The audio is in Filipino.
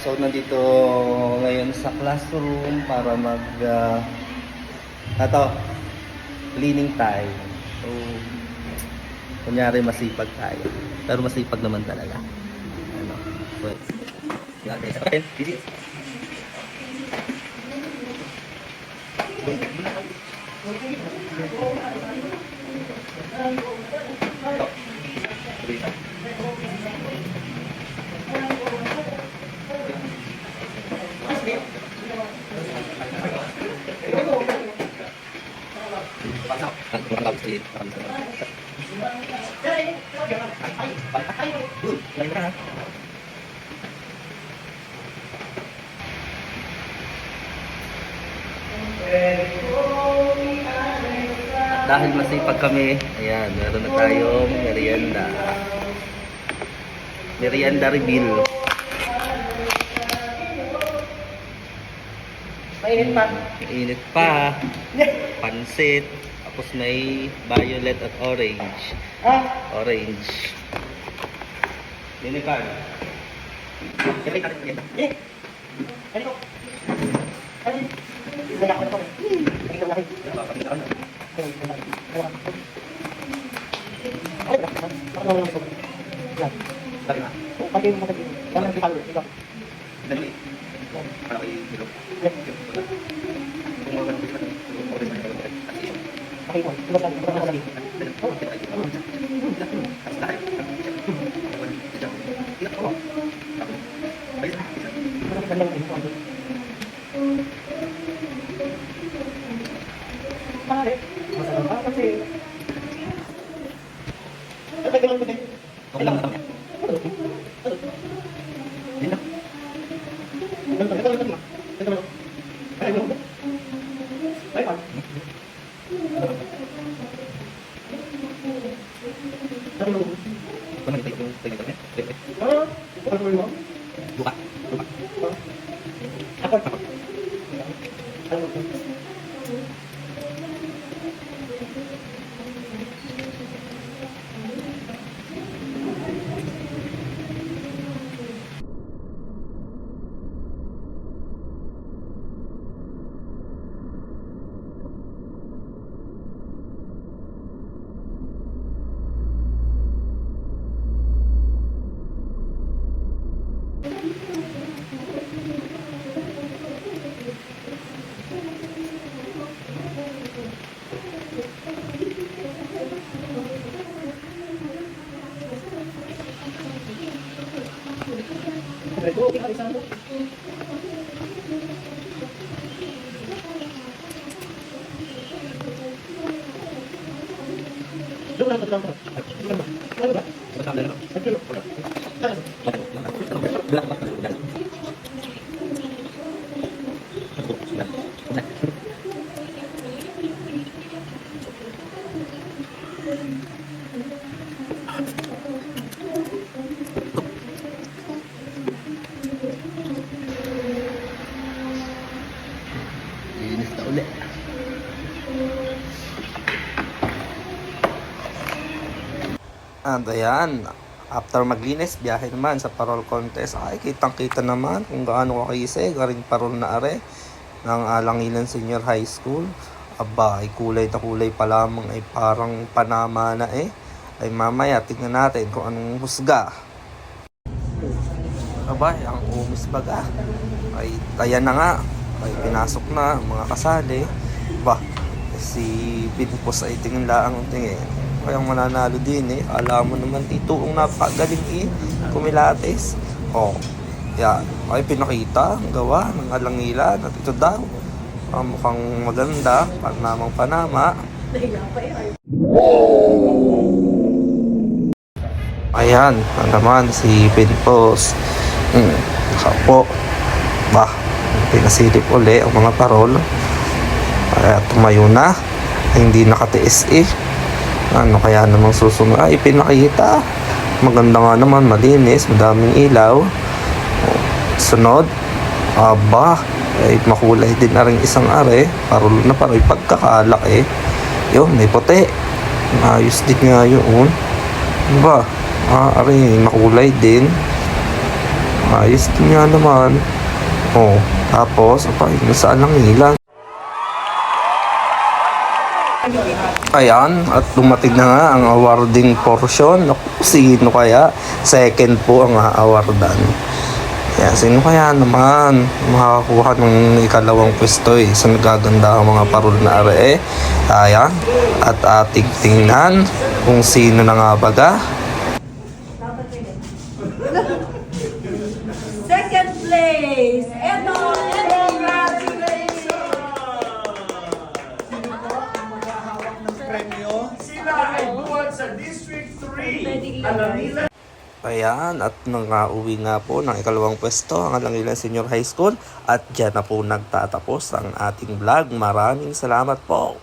So nandito ngayon sa classroom para cleaning time. So kunyari masipag tayo. Pero masipag naman talaga. Ano? So, busy. Dahil masipag kami, ayan, meron na tayong merienda. Merienda reveal. Mainit pa. Init pa. Pansit. Tapos may violet at orange. Orange. Linikan. Kailangan natin merienda. Ano ko? Ano? Wala ko na to. Hindi ko nakita. Linis na uli. And ayan, after maglinis, biyahe naman sa parol contest. Ay, kitang-kita naman kung gaano kakisig. Aring parol na are ng Alangilan Senior High School. Aba, ay kulay na kulay pa lamang, ay parang Panama na eh. Ay mamaya, tingnan natin kung anong husga. Aba, ang umis baga. Ay, ayan na nga. Ay, pinasok na ang mga kasali. Ba, si Pinpos ay tingin laang tingin. Kayang mananalo din eh. Alam mo naman ito ang napagaling eh. Kumilates. Yan. Ay pinakita ang gawa ng Alangilan. At ito daw. Mukhang maganda. Panamang-panama. Ayan. Naman si Pinpos. Nakapo. Bah. Pinasilip uli ang mga parol. Kaya tumayo na. Hindi nakatiis eh. Ano kaya namang susunod? Ay, pinakita. Maganda nga naman, malinis, madaming ilaw. Sunod. Aba, ay makulay din na rin isang are. Parol na paroy pagkakalak eh. Yun, may puti. Ayos din nga yun. Aba, are, makulay din. Ayos din nga naman. Oh, tapos, apa, yun saan lang ilan. Ayan, at dumating na nga ang awarding portion. Naku, sino kaya? Second po ang awardan. Kaya sino kaya naman makakakuha ng ikalawang pwesto sa nagaganda ang mga parol na are. Ayan, at ating tingnan kung sino na nga baga. Second place! Eto! Sila ay buwan sa District 3. Ayan, at nangauwi nga po ng ikalawang pwesto ang Alangilan Senior High School. At dyan na po nagtatapos ang ating vlog. Maraming salamat po.